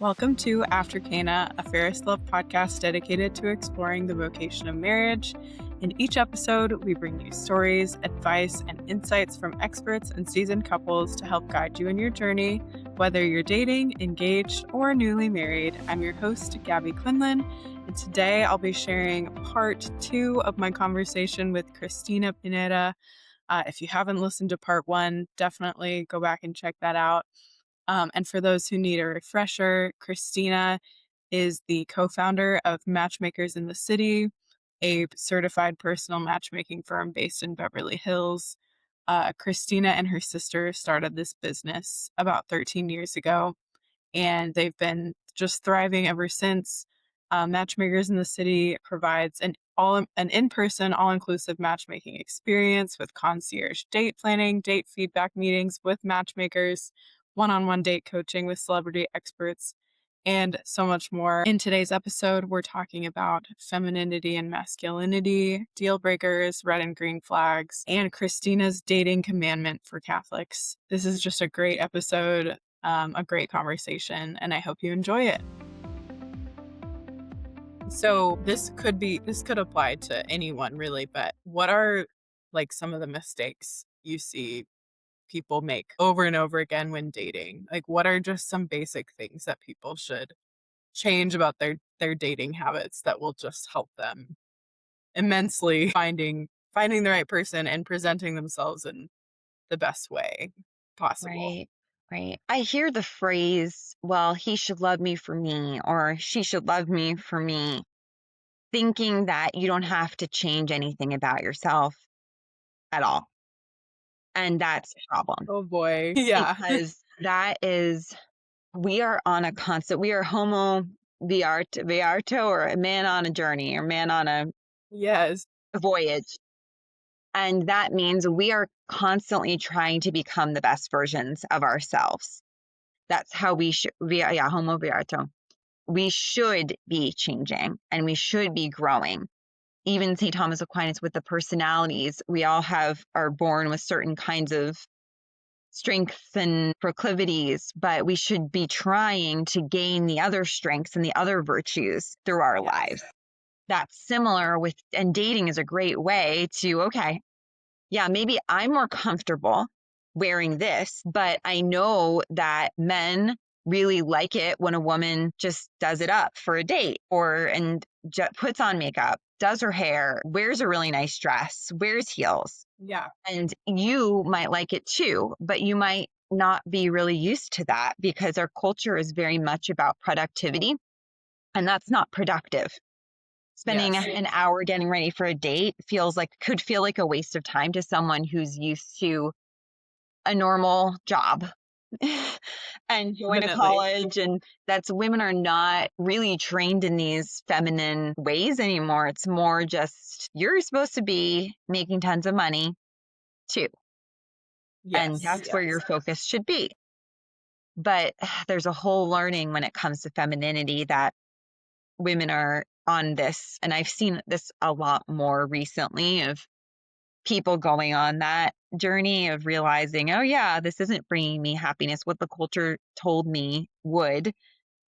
Welcome to After Cana, a Ferris Love podcast dedicated to exploring the vocation of marriage. In each episode, we bring you stories, advice, and insights from experts and seasoned couples to help guide you in your journey, whether you're dating, engaged, or newly married. I'm your host, Gabby Quinlan, and today I'll be sharing part 2 of my conversation with Cristina Pineda. If you haven't listened to part 1, definitely go back and check that out. And for those who need a refresher, Cristina is the co-founder of Matchmakers in the City, a certified personal matchmaking firm based in Beverly Hills. Cristina and her sister started this business about 13 years ago, and they've been just thriving ever since. Matchmakers in the City provides an in-person, all-inclusive matchmaking experience with concierge date planning, date feedback meetings with matchmakers, one-on-one date coaching with celebrity experts, and so much more. In today's episode, we're talking about femininity and masculinity, deal breakers, red and green flags, and Cristina's dating commandment for Catholics. This is just a great episode, a great conversation, and I hope you enjoy it. So this could apply to anyone really, but what are like some of the mistakes you see people make over and over again when dating? Like, what are just some basic things that people should change about their dating habits that will just help them immensely finding the right person and presenting themselves in the best way possible? Right. I hear the phrase, well, he should love me for me, or she should love me for me, thinking that you don't have to change anything about yourself at all. And that's a problem Oh boy. Yeah. because we are on a we are homo viarto, or a man on a journey, or man on a Yes. voyage. And that means we are constantly trying to become the best versions of ourselves. That's how we should be, homo viarto. We should be changing and we should be growing. Even St. Thomas Aquinas, with the personalities, we all are born with certain kinds of strengths and proclivities, but we should be trying to gain the other strengths and the other virtues through our lives. That's similar with, and dating is a great way to, okay, yeah, maybe I'm more comfortable wearing this, but I know that men really like it when a woman just does it up for a date, and puts on makeup, does her hair, wears a really nice dress, wears heels. Yeah. And you might like it too, but you might not be really used to that because our culture is very much about productivity, and that's not productive. Spending an hour getting ready for a date could feel like a waste of time to someone who's used to a normal job and going to college. And women are not really trained in these feminine ways anymore. It's more just, you're supposed to be making tons of money too. And that's where your focus should be. But there's a whole learning when it comes to femininity that women are on this. And I've seen this a lot more recently, of people going on that journey of realizing, oh yeah, this isn't bringing me happiness. What the culture told me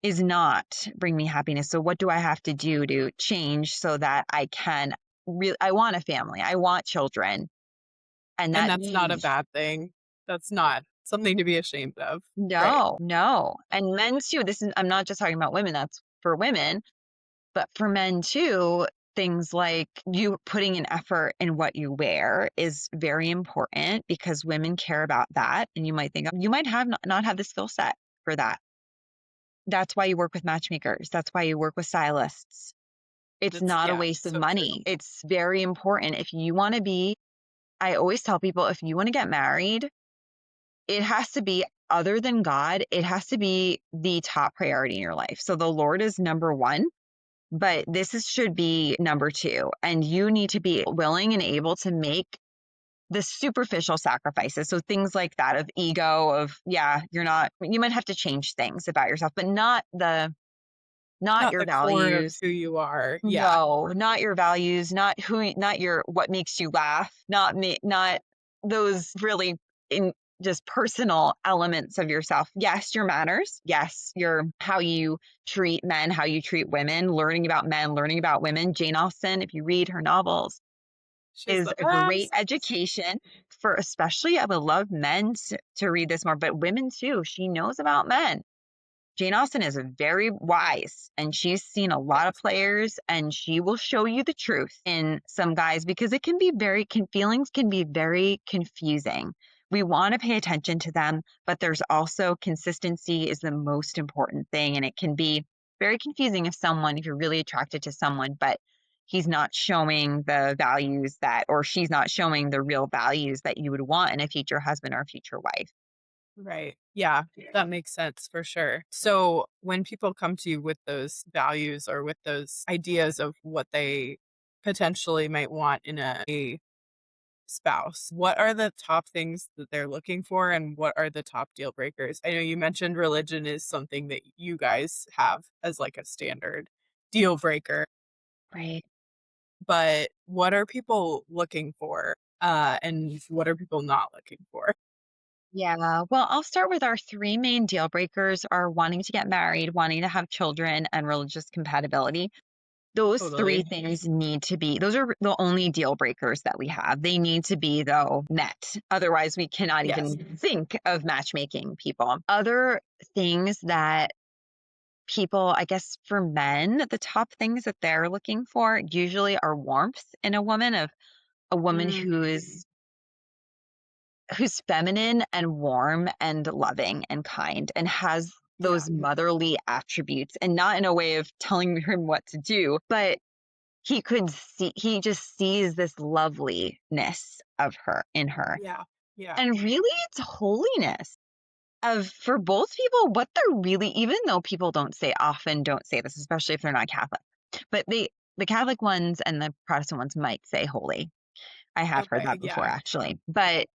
is not bring me happiness. So what do I have to do to change so that I can I want a family, I want children. And that's not a bad thing. That's not something to be ashamed of. No. And men too. I'm not just talking about women, that's for women, but for men too. Things like you putting an effort in what you wear is very important because women care about that. And you might think you might not have the skill set for that. That's why you work with matchmakers. That's why you work with stylists. It's not a waste of money. True. It's very important. If you want to be, I always tell people, if you want to get married, it has to be, other than God, it has to be the top priority in your life. So the Lord is number one. But should be number 2. And you need to be willing and able to make the superficial sacrifices. So things like that, of ego, you might have to change things about yourself, but not your values. Who you are. Yeah. No, not your values, not what makes you laugh, not those really just personal elements of yourself. Yes, your manners. Yes, your how you treat men, how you treat women, learning about men, learning about women. Jane Austen, if you read her novels, She's is the a great best. education for, especially I would love men to read this more, but women too. She knows about men. Jane Austen is very wise and she's seen a lot of players and she will show you the truth in some guys because it can be feelings can be very confusing. We want to pay attention to them, but there's also consistency is the most important thing. And it can be very confusing if you're really attracted to someone, but he's not showing the values that, or she's not showing the real values that you would want in a future husband or a future wife. Right. Yeah, that makes sense for sure. So when people come to you with those values or with those ideas of what they potentially might want in a spouse, what are the top things that they're looking for and what are the top deal breakers? I know you mentioned religion is something that you guys have as like a standard deal breaker, Right. but what are people looking for? And what are people not looking for? Yeah. Well, I'll start with our three main deal breakers are wanting to get married, wanting to have children, and religious compatibility. Those three Totally. things those are the only deal breakers that we have. They need to be, though, met. Otherwise, we cannot Yes. even think of matchmaking people. Other things that people, I guess for men, the top things that they're looking for usually are warmth in a woman, of a woman Mm, who's feminine and warm and loving and kind and has yeah. those motherly attributes, and not in a way of telling him what to do, but he just sees this loveliness of her in her. Yeah. Yeah. And really it's holiness of, for both people, what they're really, even though people don't say this, especially if they're not Catholic, but the Catholic ones and the Protestant ones might say holy. I have heard Okay. that before Yeah. actually. But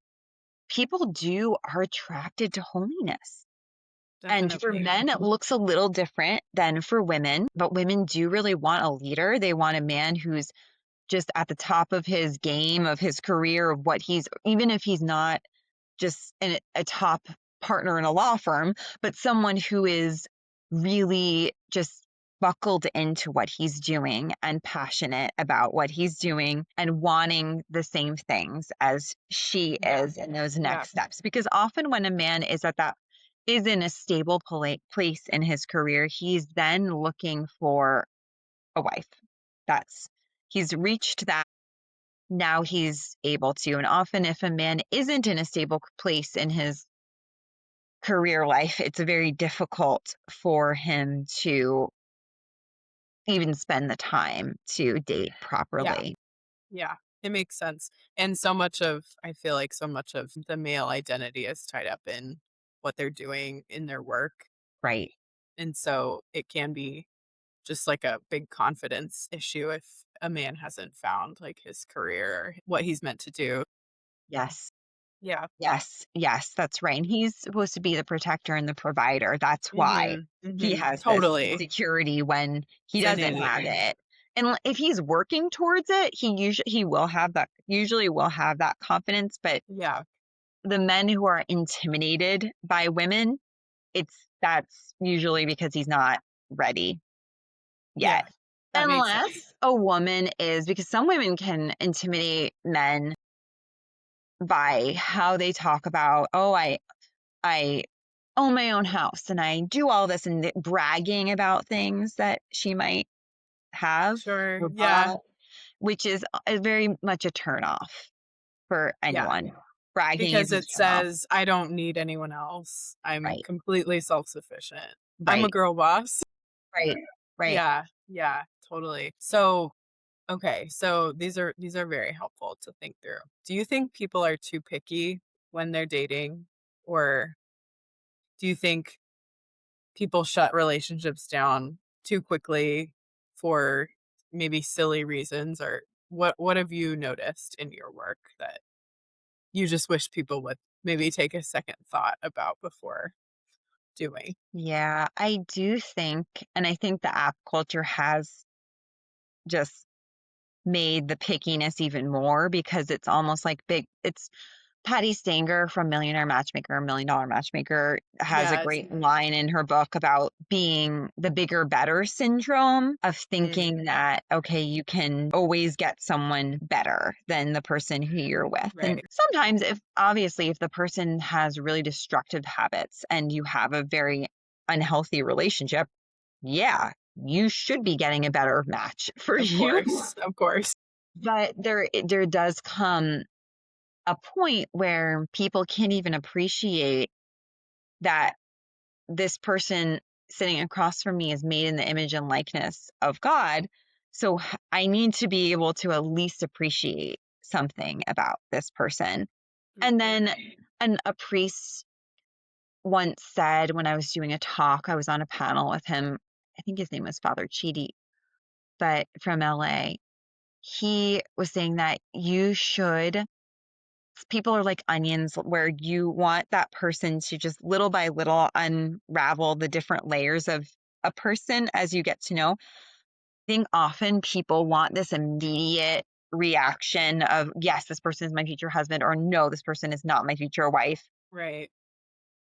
people are attracted to holiness. And for Definitely. men, it looks a little different than for women, but women do really want a leader. They want a man who's just at the top of his game, of his career, of what even if he's not just a top partner in a law firm, but someone who is really just buckled into what he's doing and passionate about what he's doing and wanting the same things as she Yeah. is in those Yeah. next steps. Because often when a man is in a stable place in his career, he's then looking for a wife. That's He's reached that. Now he's able to. And often, if a man isn't in a stable place in his career life, it's very difficult for him to even spend the time to date Yeah. properly. Yeah. It makes sense. And so much of I feel like so much of the male identity is tied up in what they're doing in their work. Right. And so it can be just like a big confidence issue if a man hasn't found like his career or what he's meant to do. Yes. Yeah. Yes. Yes. That's right. And he's supposed to be the protector and the provider. That's why Mhm. he Mhm. has this Totally. insecurity when he It's doesn't innate. have it. And if he's working towards it, he will have that, usually will have that confidence. But Yeah. the men who are intimidated by women, that's usually because he's not ready Yeah. yet. That makes sense. Unless a woman is, because some women can intimidate men by how they talk about, oh, I own my own house and I do all this, and bragging about things that she might have Sure. or Yeah. bought, which is very much a turn off for Yeah. anyone. Bragging is Because a it turn off. says, "I don't need anyone else. I'm Right. completely self-sufficient. I'm a Right. girl boss." Right. Right. Yeah, yeah, totally. So, okay, so these are very helpful to think through. Do you think people are too picky when they're dating? Or do you think people shut relationships down too quickly for maybe silly reasons? Or what have you noticed in your work that you just wish people would maybe take a second thought about before doing? Yeah, I do think, and I think the app culture has just made the pickiness even more because it's almost like it's Patty Stanger from Millionaire Matchmaker, Million Dollar Matchmaker, has a Yes. great line in her book about being the bigger, better syndrome of thinking that, okay, you can always get someone better than the person who you're with. And Right. sometimes, if the person has really destructive habits and you have a very unhealthy relationship, yeah, you should be getting a better match for Of you. course. Of course. But there does come a point where people can't even appreciate that this person sitting across from me is made in the image and likeness of God. So I need to be able to at least appreciate something about this person. And then a priest once said, when I was doing a talk, I was on a panel with him. I think his name was Father Chidi, but from LA. He was saying that people are like onions, where you want that person to just little by little unravel the different layers of a person as you get to know. I think often people want this immediate reaction of, yes, this person is my future husband, or no, this person is not my future wife, Right.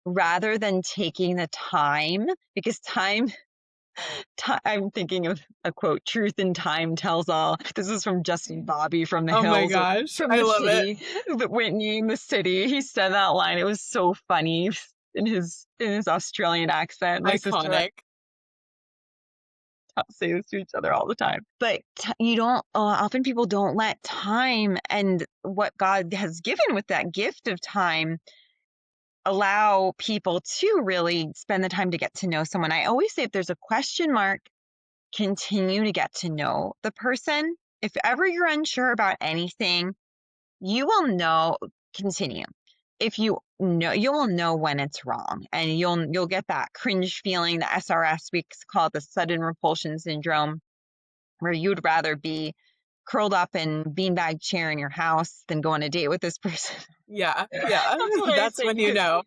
rather than taking the time, because I'm thinking of a quote, truth in time tells all. This is from Justin Bobby from the Oh my Hills, or gosh. from I the love it. city, the Whitney in the city. He said that line. It was so funny in his Australian accent. My sister Iconic. say this to each other all the time. But you don't, often people don't let time and what God has given with that gift of time allow people to really spend the time to get to know someone. I always say, if there's a question mark, continue to get to know the person. If ever you're unsure about anything, you will know, continue. If you know, you will know when it's wrong, and you'll get that cringe feeling, the SRS, we call it the sudden repulsion syndrome, where you'd rather be curled up in beanbag chair in your house than go on a date with this person. Yeah. Yeah. That's what I That's say, when you because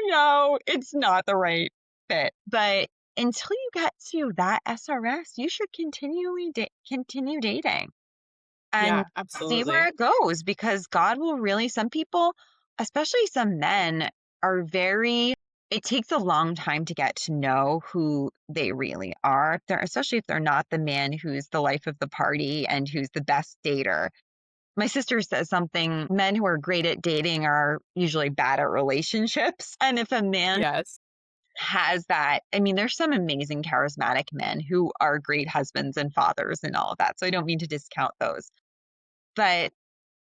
know. it's not the right fit. But until you get to that SRS, you should continue dating Yeah, and see where absolutely. it goes, because God will really, some people, especially some men, it takes a long time to get to know who they really are. Especially if they're not the man who's the life of the party and who's the best dater. My sister says something, men who are great at dating are usually bad at relationships. And if a man Yes. has that, I mean, there's some amazing charismatic men who are great husbands and fathers and all of that. So I don't mean to discount those. But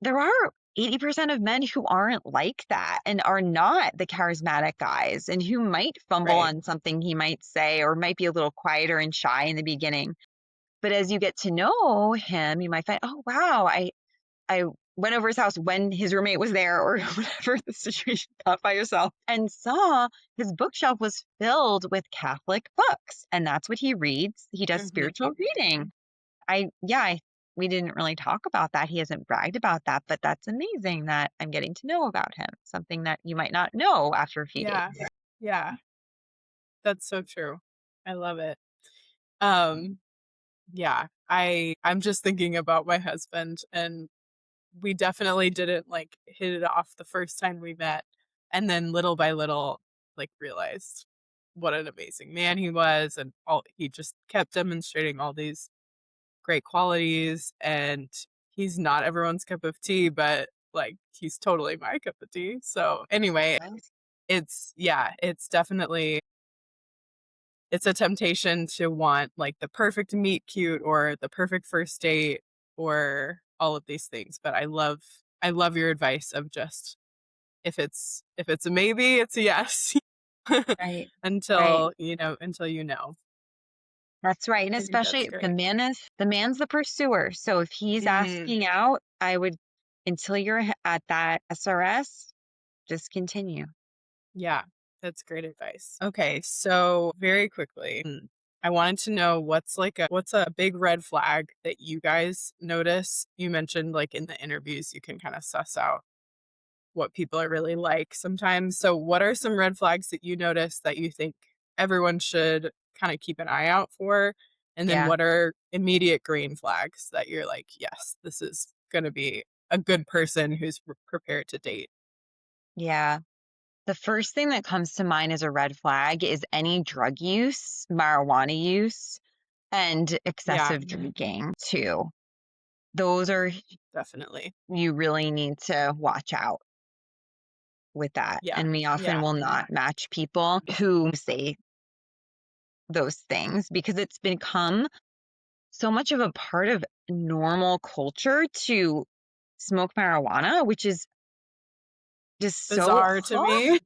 there are 80% of men who aren't like that and are not the charismatic guys, and who might fumble Right. on something he might say, or might be a little quieter and shy in the beginning. But as you get to know him, you might find, oh, wow, I went over his house when his roommate was there, or whatever the situation, got by yourself, and saw his bookshelf was filled with Catholic books. And that's what he reads. He does Hmm. spiritual reading. We didn't really talk about that. He hasn't bragged about that, but that's amazing that I'm getting to know about him, something that you might not know after a few days. Yeah. Yeah. That's so true. I love it. Um, yeah. I'm just thinking about my husband, and we definitely didn't like hit it off the first time we met. And then little by little, like, realized what an amazing man he was, and he just kept demonstrating all these great qualities. And he's not everyone's cup of tea, but like he's totally my cup of tea. So anyway, it's definitely, it's a temptation to want like the perfect meet cute or the perfect first date or all of these things. But I love your advice of just, if it's a maybe, it's a yes. Right. Right. until you know. That's right. And I think especially that's if great. the man's the pursuer. So if he's Mhm. asking out, I would, until you're at that SRS, just continue. Yeah, that's great advice. Okay, so very quickly, I wanted to know what's a big red flag that you guys notice. You mentioned like in the interviews you can kind of suss out what people are really like sometimes. So what are some red flags that you notice that you think everyone should kind of keep an eye out for? And then Yeah. what are immediate green flags that you're like, yes, this is going to be a good person who's prepared to date. Yeah. The first thing that comes to mind as a red flag is any drug use, marijuana use, and Yeah, excessive drinking too. Those are, definitely. you really need to watch out with that. Yeah, And we often yeah. will not match people who say those things because it's become so much of a part of normal culture to smoke marijuana, which is just so Bizarre to awful, me.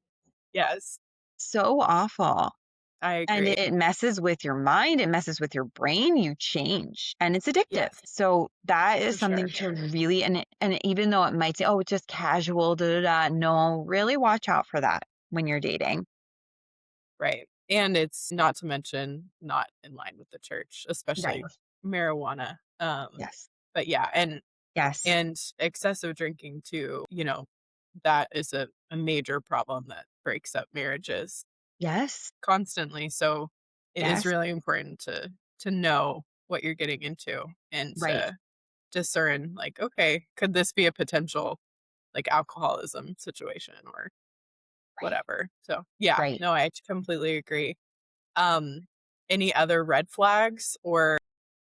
Yes, so awful. I And agree. it messes with your mind, it messes with your brain, you change, and it's addictive. Yes, So that is for something sure. to really, and even though it might say, oh, it's just casual, da da da, no, really watch out for that when you're dating. Right. And it's not to mention not in line with the church, Right. especially marijuana. Yes. But yeah, Yes. and excessive drinking too, that is a major problem that breaks up marriages Yes. constantly. So it is Yes. really important to know what you're getting into and Right. to discern like, okay, could this be a potential like alcoholism situation or Right. whatever. So yeah, Right. no, I completely agree. Um, any other red flags or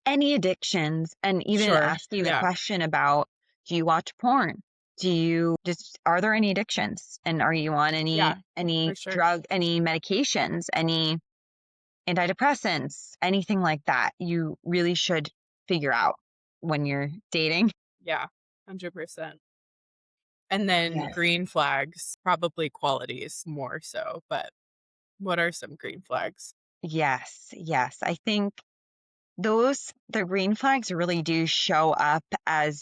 Any addictions, and even sure. asking the Yeah. question about, do you watch porn? Do you just, are there any addictions? And are you on Yeah, any for sure. drug, any medications, any antidepressants, anything like that? You really should figure out when you're dating. Yeah. 100%. And then Yes. green flags, probably qualities more so, but what are some green flags? Yes. Yes. I think the green flags really do show up as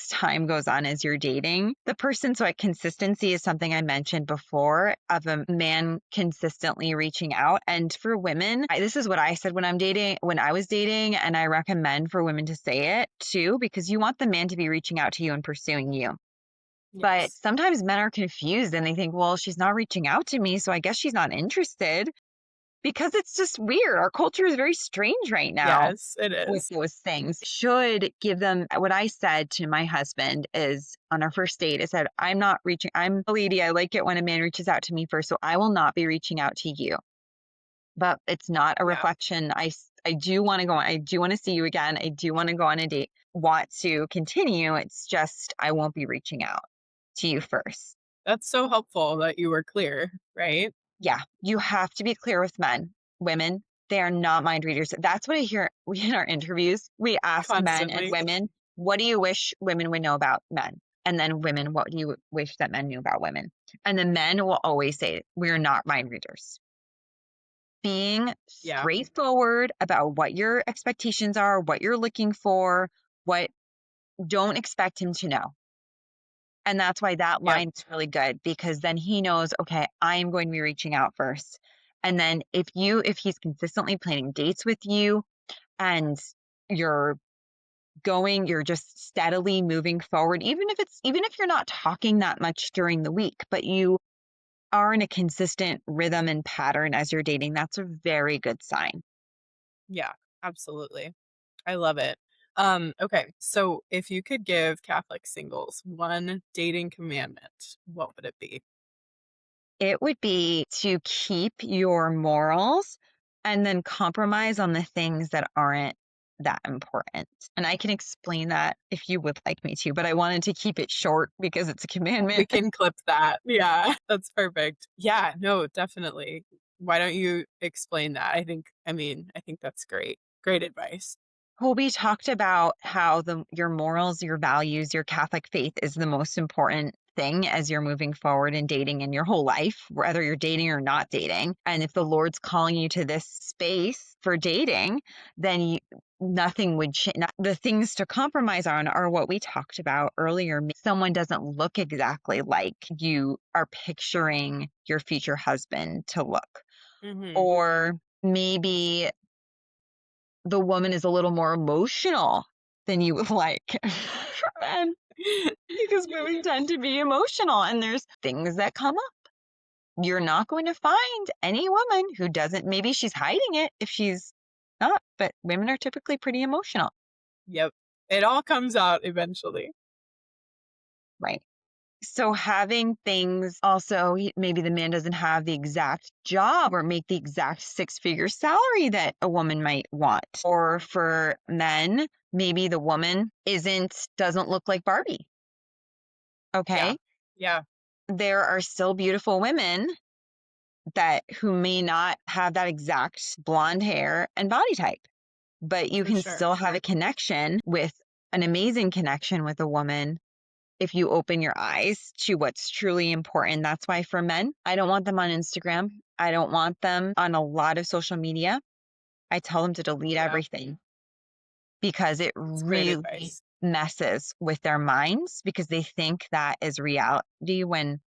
time goes on, as you're dating the person. So like consistency is something I mentioned before, of a man consistently reaching out. And for women, this is what I said when I was dating, and I recommend for women to say it too, because you want the man to be reaching out to you and pursuing you. But Yes. sometimes men are confused and they think, well, she's not reaching out to me, so I guess she's not interested, because it's just weird. Our culture is very strange right now Yes, it with is. those things. Should give them, what I said to my husband is, on our first date, I said, I'm a lady. I like it when a man reaches out to me first. So I will not be reaching out to you. But it's not a Yeah. reflection. I do want to go on. I do want to see you again. I do want to go on a date, want to continue. It's just, I won't be reaching out to you first. That's so helpful that you were clear, right? Yeah, you have to be clear with men. Women, they are not mind readers. That's what I hear in our interviews. We ask men and Constantly. women, what do you wish women would know about men? And then women, what do you wish that men knew about women? And the men will always say, we're not mind readers. Being Yeah. straightforward about what your expectations are, what you're looking for, what, don't expect him to know. And that's why that Yep. line's really good, because then he knows, okay, I'm going to be reaching out first. And then if he's consistently planning dates with you, and you're you're just steadily moving forward, even if you're not talking that much during the week, but you are in a consistent rhythm and pattern as you're dating, that's a very good sign. Yeah, absolutely. I love it. Okay, so if you could give Catholic singles one dating commandment, what would it be? It would be to keep your morals and then compromise on the things that aren't that important. And I can explain that if you would like me to, but I wanted to keep it short because it's a We commandment. can clip that. Yeah, that's perfect. Yeah, no, definitely. Why don't you explain that? I think that's great. Great advice. Well, we talked about how your morals, your values, your Catholic faith is the most important thing as you're moving forward in dating in your whole life, whether you're dating or not dating. And if the Lord's calling you to this space for dating, then nothing would change. The things to compromise on are what we talked about earlier. Someone doesn't look exactly like you are picturing your future husband to look, Mhm. or maybe the woman is a little more emotional than you would like for men, because women tend to be emotional and there's things that come up. You're not going to find any woman who doesn't, maybe she's hiding it if she's not, but women are typically pretty emotional. Yep. It all comes out eventually. Right. So having things also, maybe the man doesn't have the exact job or make the exact six-figure salary that a woman might want. Or for men, maybe the woman doesn't look like Barbie. Yeah. Okay. Yeah, There are still beautiful women who may not have that exact blonde hair and body type, but you for can sure. still have an amazing connection with a woman if you open your eyes to what's truly important. That's why for men, I don't want them on Instagram. I don't want them on a lot of social media. I tell them to delete Yeah, everything because it it's great really advice. messes with their minds because they think that is reality when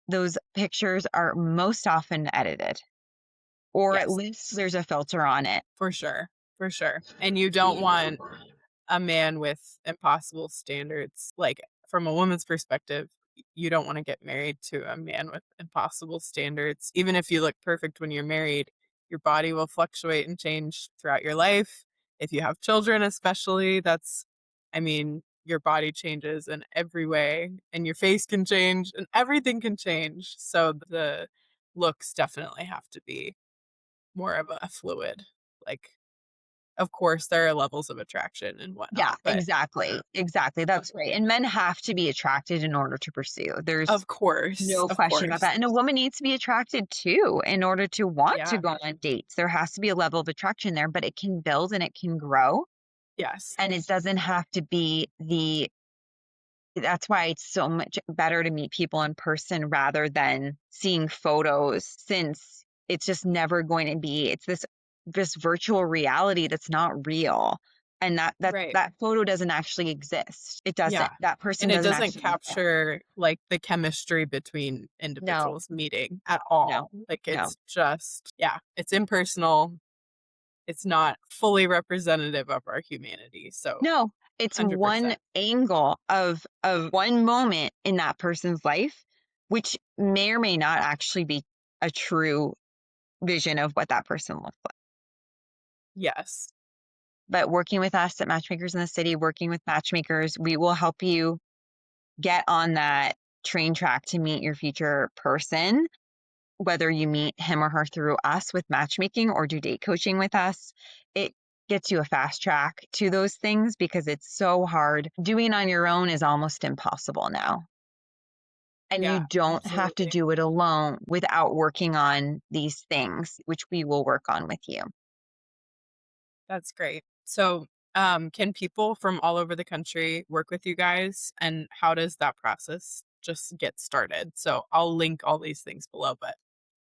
those pictures are most often edited, or at Yes, least there's a filter on it. for sure. For sure. And you don't want a man with impossible standards. Like, from a woman's perspective, you don't want to get married to a man with impossible standards. Even if you look perfect when you're married, your body will fluctuate and change throughout your life. If you have children, especially, I mean, your body changes in every way, and your face can change, and everything can change. So the looks definitely have to be more of a fluid, like, of course, there are levels of attraction and Yeah, whatnot, but exactly. Exactly. That's right. And men have to be attracted in order to pursue. There's of no question about course. that. And a woman needs to be attracted too in order to want to Yeah. go on dates. There has to be a level of attraction there, but it can build and it can grow. Yes. And it doesn't have to be that's why it's so much better to meet people in person rather than seeing photos, since it's just never going to be, it's this virtual reality that's not real. And Right. that photo doesn't actually exist. It doesn't. Yeah. That And person it doesn't doesn't actually exist. capture, like, the chemistry between No, individuals meeting at no, all. Like, no. it's just yeah, it's impersonal. It's not fully representative of our humanity, so No, it's one 100%. angle of one moment in that person's life, which may or may not actually be a true vision of what that person looks like. Yes. But working with us at Matchmakers in the City, working with matchmakers, we will help you get on that train track to meet your future person, whether you meet him or her through us with matchmaking or do date coaching with us. It gets you a fast track to those things because it's so hard. Doing on your own is almost impossible now. And you Yeah, don't have to absolutely. do it alone without working on these things, which we will work on with you. That's great. So, can people from all over the country work with you guys, and how does that process just get started? So, I'll link all these things below, but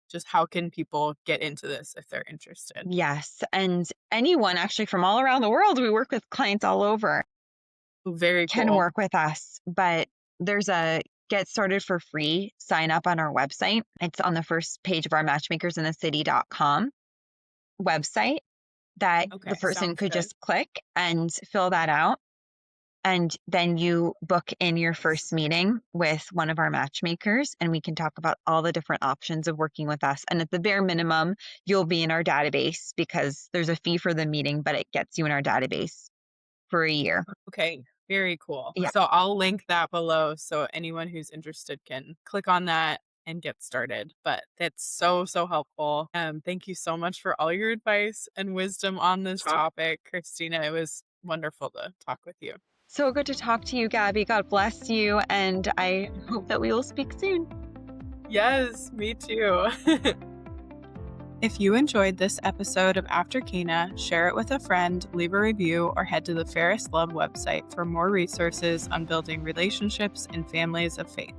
just how can people get into this if they're interested? Yes. And anyone actually from all around the world, we work with clients all over, Very can cool. work with us. But there's a get started for free sign up on our website. It's on the first page of our matchmakersinthecity.com website that the Okay, person sounds could good. just click and fill that out. And then you book in your first meeting with one of our matchmakers, and we can talk about all the different options of working with us. And at the bare minimum, you'll be in our database because there's a fee for the meeting, but it gets you in our database for a year. Okay, very cool. Yeah. So, I'll link that below so anyone who's interested can click on that and get started. But that's so, so helpful. Thank you so much for all your advice and wisdom on this topic, Christina. It was wonderful to talk with you. So good to talk to you, Gabby. God bless you. And I hope that we will speak soon. Yes, me too. If you enjoyed this episode of After Cana, share it with a friend, leave a review, or head to the Fairest Love website for more resources on building relationships and families of faith.